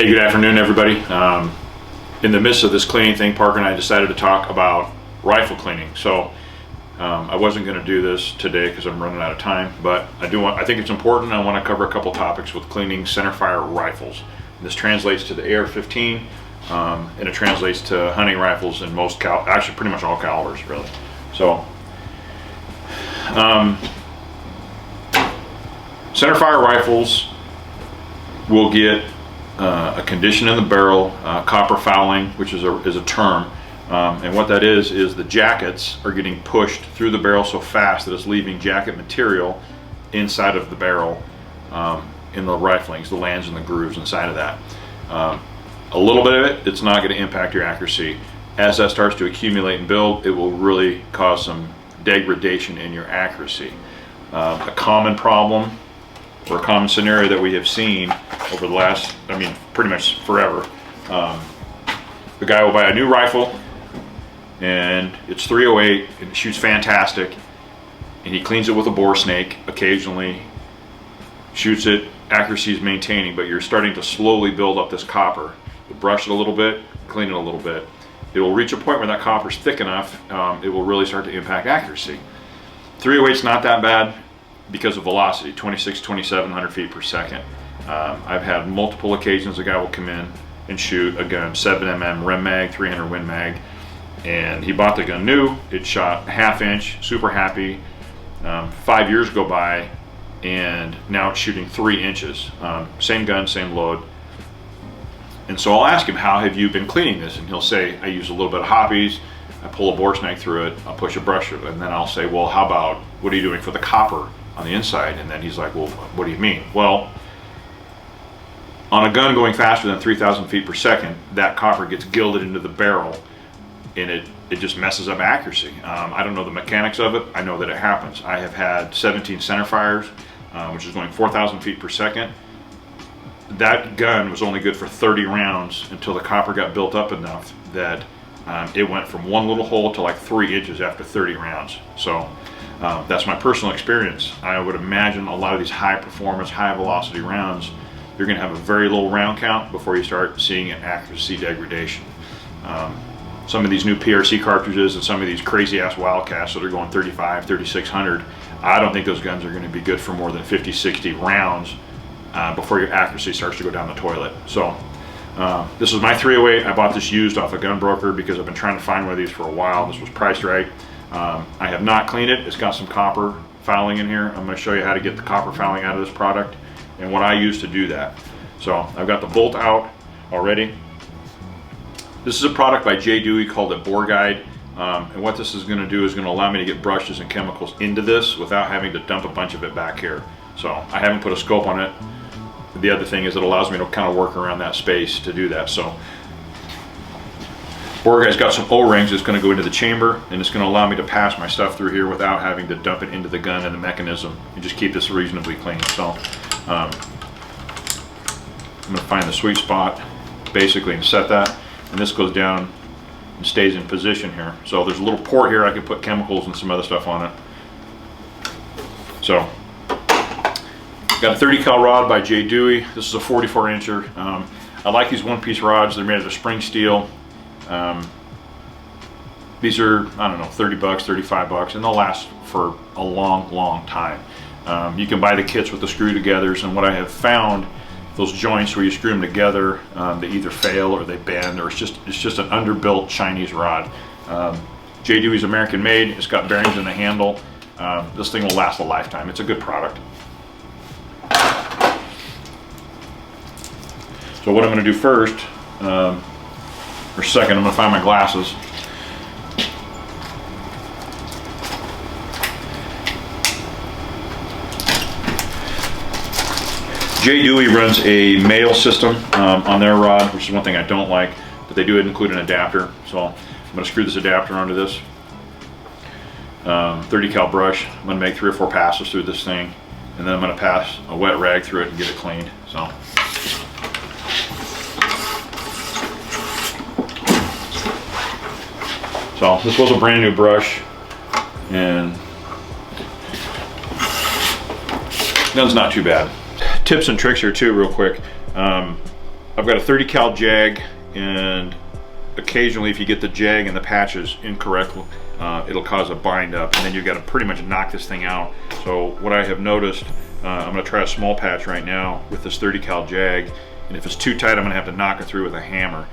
Hey, good afternoon, everybody. In the midst of this cleaning thing, Parker and I decided to talk about rifle cleaning. So I wasn't going to do this today because I'm running out of time, but I think it's important. I want to cover a couple topics with cleaning centerfire rifles. And this translates to the AR-15, and it translates to hunting rifles in actually pretty much all calibers, really. So centerfire rifles will get a condition in the barrel, copper fouling, which is a term, and what that is the jackets are getting pushed through the barrel so fast that it's leaving jacket material inside of the barrel, in the riflings, the lands and the grooves inside of that. A little bit of it's not going to impact your accuracy. As that starts to accumulate and build, it will really cause some degradation in your accuracy. A common problem or a common scenario that we have seen over the last, pretty much forever. The guy will buy a new rifle and it's .308 and it shoots fantastic, and he cleans it with a bore snake occasionally, shoots it, accuracy is maintaining, but you're starting to slowly build up this copper. You brush it a little bit, clean it a little bit. It will reach a point where that copper is thick enough, it will really start to impact accuracy. .308 is not that bad because of velocity, 2,700 feet per second. I've had multiple occasions a guy will come in and shoot a gun, 7mm Rem mag, 300 Win mag, and he bought the gun new. It shot ½ inch, super happy. 5 years go by, and now it's shooting 3 inches. Same gun, same load. And so I'll ask him, how have you been cleaning this? And he'll say, I use a little bit of hoppies, I pull a bore snake through it, I'll push a brush through it, and then I'll say, well, how about, what are you doing for the copper on the inside? And then he's like, well, what do you mean? Well, on a gun going faster than 3,000 feet per second, that copper gets gilded into the barrel, and it just messes up accuracy. I don't know the mechanics of it. I know that it happens. I have had 17 centerfires, which is going 4,000 feet per second. That gun was only good for 30 rounds until the copper got built up enough that it went from one little hole to like 3 inches after 30 rounds. So that's my personal experience. I would imagine a lot of these high performance, high velocity rounds, you're going to have a very low round count before you start seeing an accuracy degradation. Some of these new PRC cartridges and some of these crazy ass Wildcats that are going 35, 3600, I don't think those guns are going to be good for more than 50, 60 rounds before your accuracy starts to go down the toilet. So this is my .308. I bought this used off a gun broker because I've been trying to find one of these for a while. This was priced right. I have not cleaned it. It's got some copper fouling in here. I'm going to show you how to get the copper fouling out of this product and what I use to do that. So I've got the bolt out already. This is a product by J. Dewey called a Bore Guide. And what this is going to do is going to allow me to get brushes and chemicals into this without having to dump a bunch of it back here. So I haven't put a scope on it. The other thing is it allows me to kind of work around that space to do that. So Bore Guide's got some O-rings that's going to go into the chamber, and it's going to allow me to pass my stuff through here without having to dump it into the gun and the mechanism, and just keep this reasonably clean. So I'm going to find the sweet spot basically and set that, and this goes down and stays in position here. So there's a little port here I can put chemicals and some other stuff on it. So got a 30 cal rod by J. Dewey. This is a 44 incher. I like these one-piece rods. They're made out of spring steel. These are, I don't know, 30 bucks, 35 bucks, and they'll last for a long time. You can buy the kits with the screw togethers, and what I have found, those joints where you screw them together, they either fail or they bend, or it's just an underbuilt Chinese rod. J. Dewey's American made. It's got bearings in the handle. This thing will last a lifetime. It's a good product. So what I'm going to do first, or second, I'm going to find my glasses. J. Dewey runs a male system on their rod, which is one thing I don't like, but they do include an adapter. So I'm going to screw this adapter onto this 30 cal brush. I'm going to make 3 or 4 passes through this thing, and then I'm going to pass a wet rag through it and get it cleaned. So this was a brand new brush, and gun's not too bad. Tips and tricks here too, real quick. I've got a 30 cal jag, and occasionally if you get the jag and the patches incorrect, it'll cause a bind up, and then you've got to pretty much knock this thing out. So what I have noticed, I'm going to try a small patch right now with this 30 cal jag, and if it's too tight I'm going to have to knock it through with a hammer.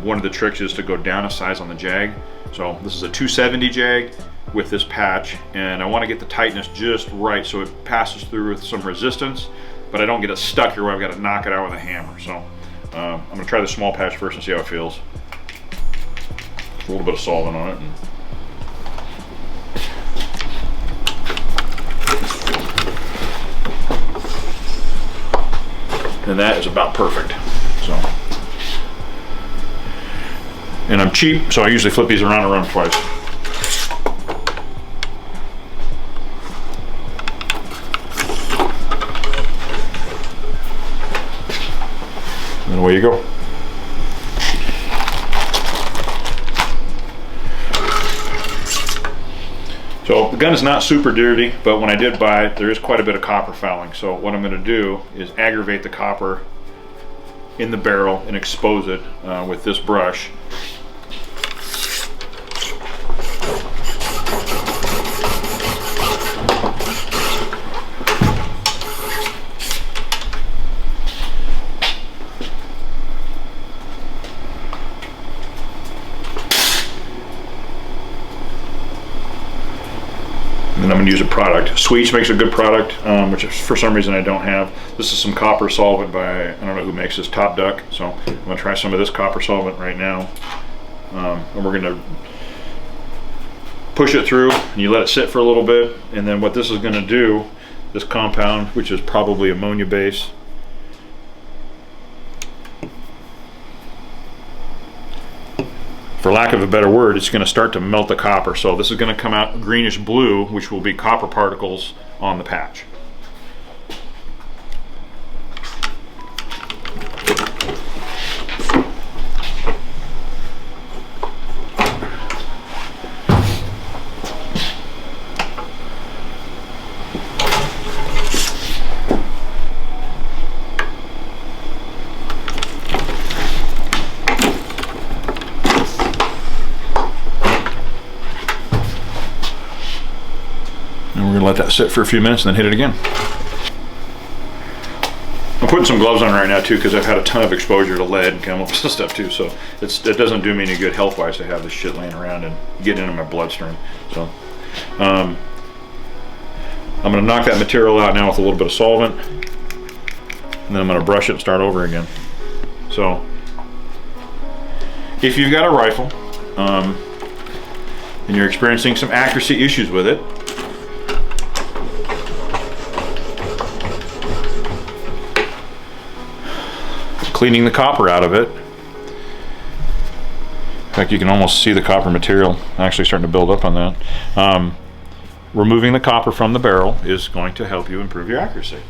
One of the tricks is to go down a size on the jag. So this is a 270 jag with this patch, and I want to get the tightness just right so it passes through with some resistance, but I don't get it stuck here where I've got to knock it out with a hammer. So I'm going to try the small patch first and see how it feels. A little bit of solvent on it. And that is about perfect. So, and I'm cheap, so I usually flip these around and run twice. And away you go. So the gun is not super dirty, but when I did buy it, there is quite a bit of copper fouling. So what I'm going to do is aggravate the copper in the barrel and expose it with this brush. And I'm going to use a product. Sweets makes a good product, which for some reason I don't have. This is some copper solvent by, I don't know who makes this, Top Duck. So I'm going to try some of this copper solvent right now. And we're going to push it through, and you let it sit for a little bit. And then what this is going to do, this compound, which is probably ammonia base, for lack of a better word, it's going to start to melt the copper. So this is going to come out greenish blue, which will be copper particles on the patch. Let that sit for a few minutes and then hit it again. I'm putting some gloves on right now too, because I've had a ton of exposure to lead and chemicals and stuff too, so it doesn't do me any good health wise to have this shit laying around and getting into my bloodstream. So I'm going to knock that material out now with a little bit of solvent, and then I'm going to brush it and start over again. So if you've got a rifle and you're experiencing some accuracy issues with it, cleaning the copper out of it. In fact, you can almost see the copper material actually starting to build up on that. Removing the copper from the barrel is going to help you improve your accuracy.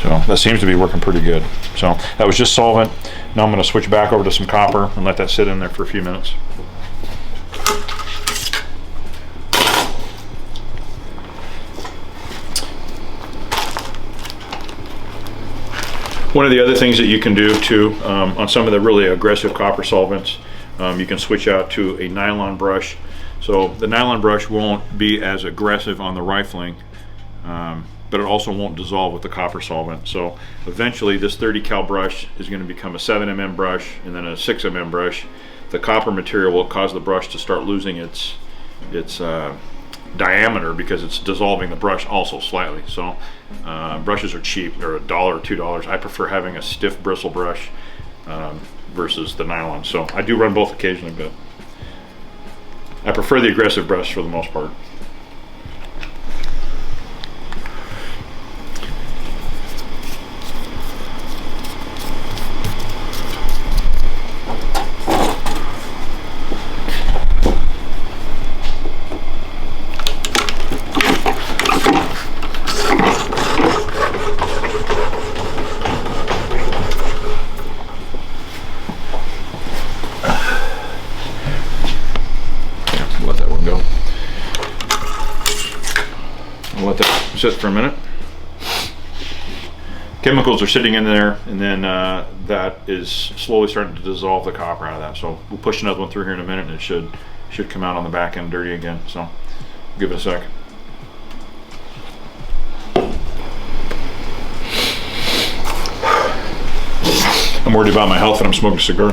So that seems to be working pretty good. So that was just solvent. Now I'm going to switch back over to some copper and let that sit in there for a few minutes. One of the other things that you can do too, on some of the really aggressive copper solvents, you can switch out to a nylon brush. So the nylon brush won't be as aggressive on the rifling, but it also won't dissolve with the copper solvent. So eventually this 30 cal brush is going to become a 7mm brush and then a 6mm brush. The copper material will cause the brush to start losing its diameter because it's dissolving the brush also slightly. So brushes are cheap. They're $1 or $2. I prefer having a stiff bristle brush versus the nylon. So I do run both occasionally, but I prefer the aggressive brush for the most part. I'll let that sit for a minute. Chemicals are sitting in there, and then that is slowly starting to dissolve the copper out of that. So we'll push another one through here in a minute, and it should come out on the back end dirty again. So give it a sec. I'm worried about my health and I'm smoking a cigar.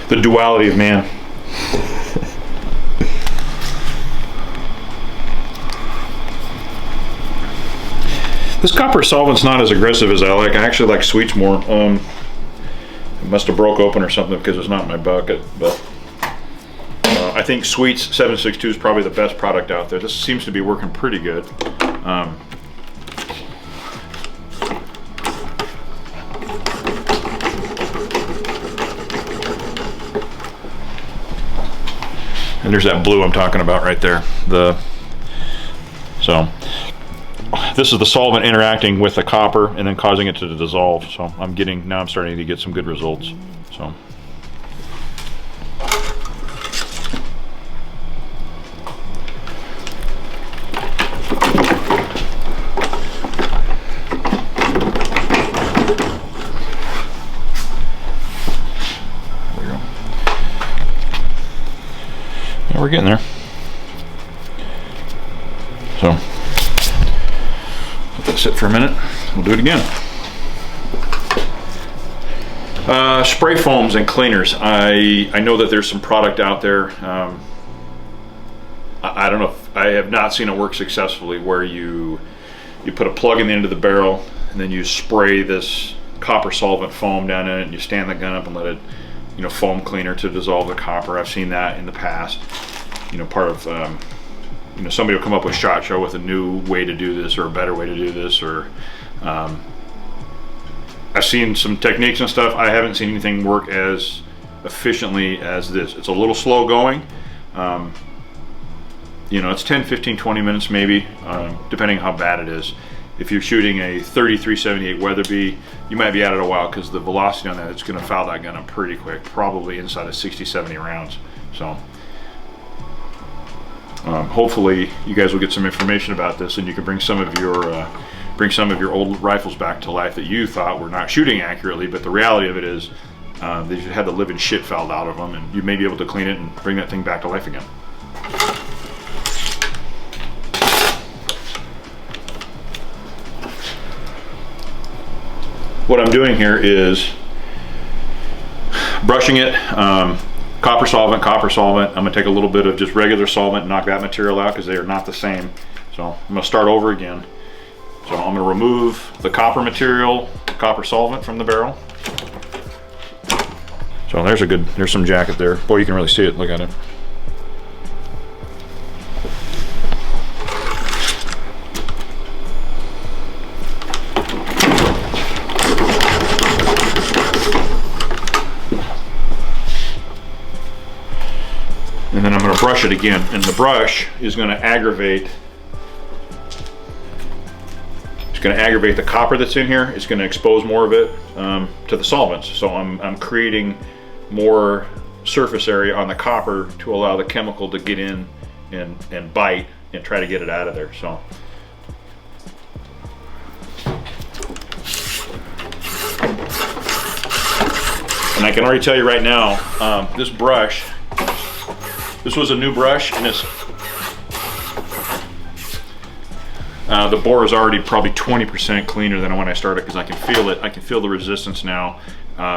The duality of man. This copper solvent's not as aggressive as I like. I actually like sweets more. It must have broke open or something because it's not in my bucket. But I think Sweets 762 is probably the best product out there. This seems to be working pretty good. And there's that blue I'm talking about right there. So this is the solvent interacting with the copper and then causing it to dissolve. So now I'm starting to get some good results. So we're getting there. So let that sit for a minute. We'll do it again. Spray foams and cleaners. I know that there's some product out there. I don't know if I have not seen it work successfully where you put a plug in the end of the barrel and then you spray this copper solvent foam down in it and you stand the gun up and let it foam cleaner to dissolve the copper. I've seen that in the past. Part of somebody will come up with SHOT Show with a new way to do this or a better way to do this, or I've seen some techniques and stuff. I haven't seen anything work as efficiently as this. It's a little slow going. It's 10, 15, 20 minutes maybe, depending how bad it is. If you're shooting a 33-78 Weatherby, you might be at it a while because the velocity on that, it's going to foul that gun up pretty quick, probably inside of 60-70 rounds. So hopefully you guys will get some information about this and you can bring some of your old rifles back to life that you thought were not shooting accurately, but the reality of it is they just had the living shit fouled out of them, and you may be able to clean it and bring that thing back to life again. What I'm doing here is brushing it, copper solvent. I'm going to take a little bit of just regular solvent and knock that material out because they are not the same. So I'm going to start over again. So I'm going to remove the copper material, copper solvent from the barrel. So there's some jacket there. Boy, you can really see it. Look at it. And then I'm going to brush it again, and the brush is going to aggravate. It's going to aggravate the copper that's in here. It's going to expose more of it to the solvents. So I'm creating more surface area on the copper to allow the chemical to get in and bite and try to get it out of there. So. And I can already tell you right now, this brush. This was a new brush, and the bore is already probably 20% cleaner than when I started because I can feel it. I can feel the resistance now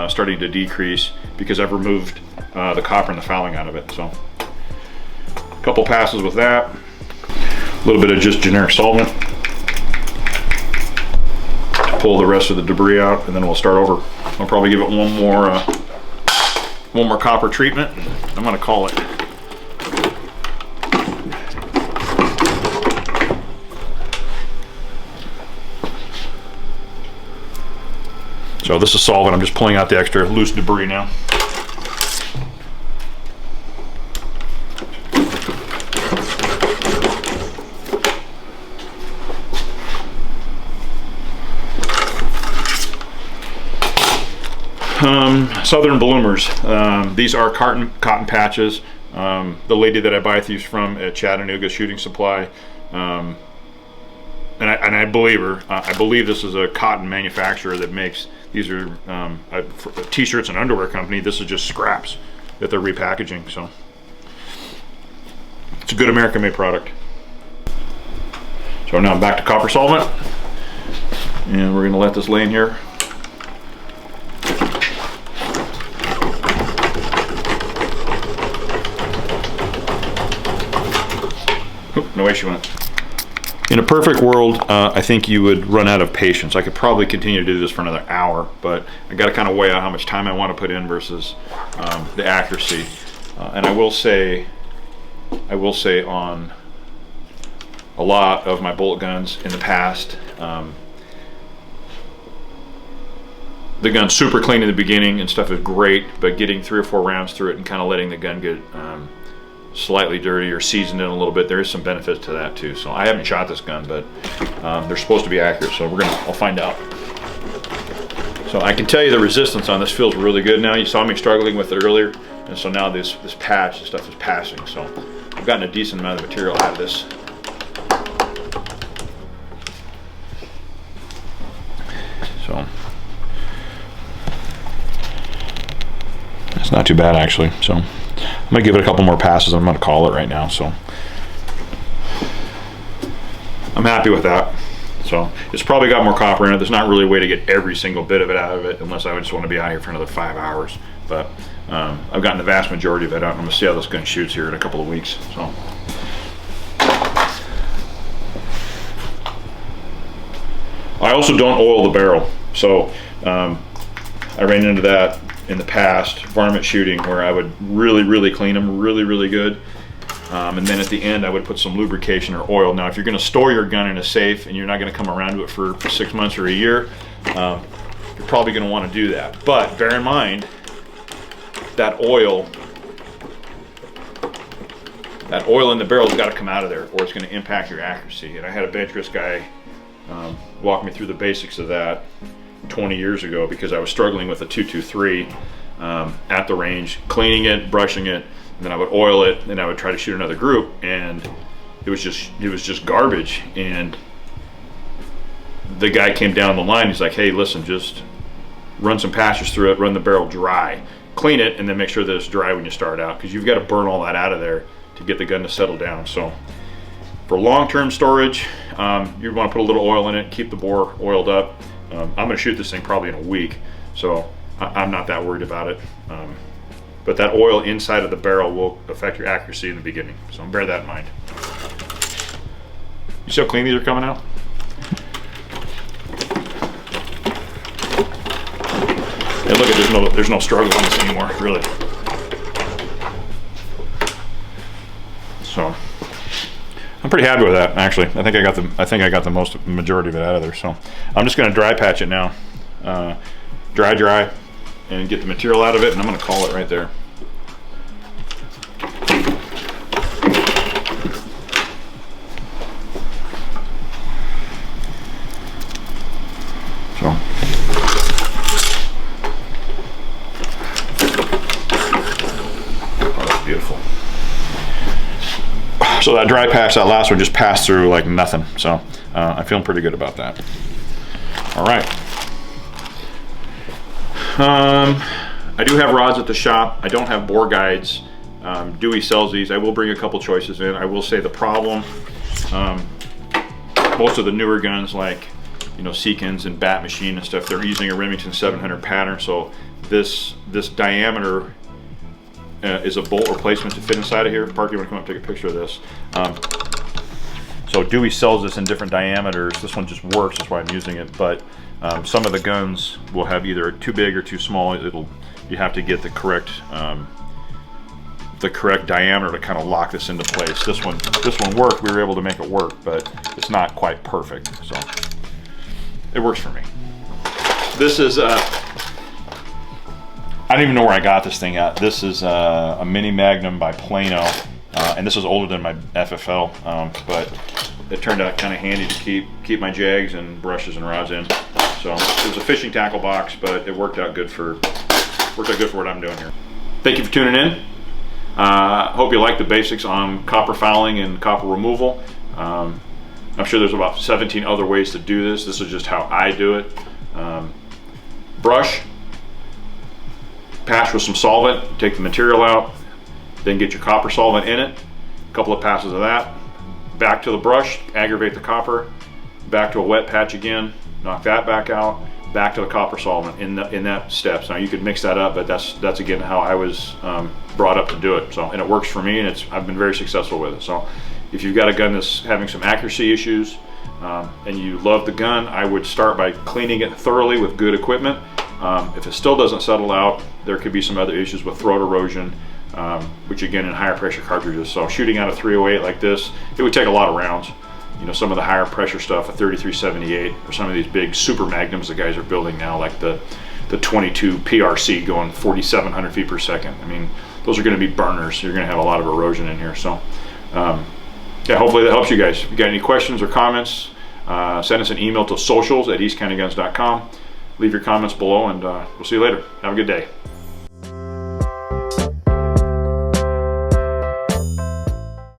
starting to decrease because I've removed the copper and the fouling out of it. So a couple passes with that. A little bit of just generic solvent to pull the rest of the debris out, and then we'll start over. I'll probably give it one more copper treatment. I'm going to call it. So this is solvent. I'm just pulling out the extra loose debris now. Southern Bloomers. These are cotton patches. The lady that I buy these from at Chattanooga Shooting Supply, and I believe her. I believe this is a cotton manufacturer that makes these. Are t-shirts and underwear company. This is just scraps that they're repackaging. So it's a good American-made product. So now I'm back to copper solvent, and we're going to let this lay in here. Oop, no way she went. In a perfect world, I think you would run out of patience. I could probably continue to do this for another hour, but I got to kind of weigh out how much time I want to put in versus the accuracy. And I will say on a lot of my bullet guns in the past, the gun's super clean in the beginning and stuff is great, but getting 3 or 4 rounds through it and kind of letting the gun get slightly dirty or seasoned in a little bit, there is some benefit to that too. So I haven't shot this gun, but they're supposed to be accurate, so I'll find out. So I can tell you the resistance on this feels really good now. You saw me struggling with it earlier, and so now this patch and stuff is passing. So I've gotten a decent amount of material out of this. So it's not too bad actually. So I'm gonna give it a couple more passes. I'm gonna call it right now. So I'm happy with that. So it's probably got more copper in it. There's not really a way to get every single bit of it out of it unless I would just want to be out here for another 5 hours. But I've gotten the vast majority of it out. I'm gonna see how this gun shoots here in a couple of weeks. So I also don't oil the barrel. So I ran into that in the past, varmint shooting, where I would really clean them really good. And then at the end I would put some lubrication or oil. Now if you're going to store your gun in a safe and you're not going to come around to it for 6 months or a year, you're probably going to want to do that. But bear in mind that oil in the barrel's got to come out of there or it's going to impact your accuracy. And I had a bench risk guy walk me through the basics of that 20 years ago because I was struggling with a 223 at the range, cleaning it, brushing it, and then I would oil it, and I would try to shoot another group, and it was just garbage. And the guy came down the line. He's like, "Hey, listen, just run some patches through it, run the barrel dry, clean it, and then make sure that it's dry when you start out, because you've got to burn all that out of there to get the gun to settle down." So for long-term storage, you want to put a little oil in it, keep the bore oiled up. I'm going to shoot this thing probably in a week, so I'm not that worried about it. But that oil inside of the barrel will affect your accuracy in the beginning, so bear that in mind. You see how clean these are coming out? And look at, there's no struggle on this anymore, really. So I'm pretty happy with that, actually. I think I got the most majority of it out of there. So I'm just going to dry patch it now, dry, and get the material out of it, and I'm going to call it right there. So oh, that's beautiful. So that dry patch, that last one, just passed through like nothing. So I'm feeling pretty good about that. All right. I do have rods at the shop. I don't have bore guides. Dewey sells these. I will bring a couple choices in. I will say the problem, most of the newer guns like, you know, Seekins and Bat Machine and stuff, they're using a Remington 700 pattern. So this diameter is a bolt replacement to fit inside of here. Parker, you want to come up and take a picture of this? So Dewey sells this in different diameters. This one just works, that's why I'm using it. But some of the guns will have either too big or too small. You have to get the correct diameter to kind of lock this into place. This one worked. We were able to make it work, but it's not quite perfect. So it works for me. This is I don't even know where I got this thing at. This is a Mini Magnum by Plano, and this is older than my FFL, but it turned out kind of handy to keep my jags and brushes and rods in. So it was a fishing tackle box, but it worked out good for Works out good for what I'm doing here. Thank you for tuning in. Hope you like the basics on copper fouling and copper removal. I'm sure there's about 17 other ways to do this. This is just how I do it. Brush, patch with some solvent, take the material out, then get your copper solvent in it. A couple of passes of that. Back to the brush, aggravate the copper. Back to a wet patch again, knock that back out. Back to the copper solvent in that steps. Now you could mix that up, but that's again how I was brought up to do it. So, and it works for me, and I've been very successful with it. So if you've got a gun that's having some accuracy issues and you love the gun, I would start by cleaning it thoroughly with good equipment. If it still doesn't settle out, there could be some other issues with throat erosion, which again in higher pressure cartridges. So shooting out a 308 like this, it would take a lot of rounds. You know, some of the higher pressure stuff, a 3378, or some of these big super magnums the guys are building now, like the 22 PRC going 4,700 feet per second. I mean, those are going to be burners. You're going to have a lot of erosion in here. So, yeah, hopefully that helps you guys. If you got any questions or comments, send us an email to socials@eastcountyguns.com. Leave your comments below, and we'll see you later. Have a good day.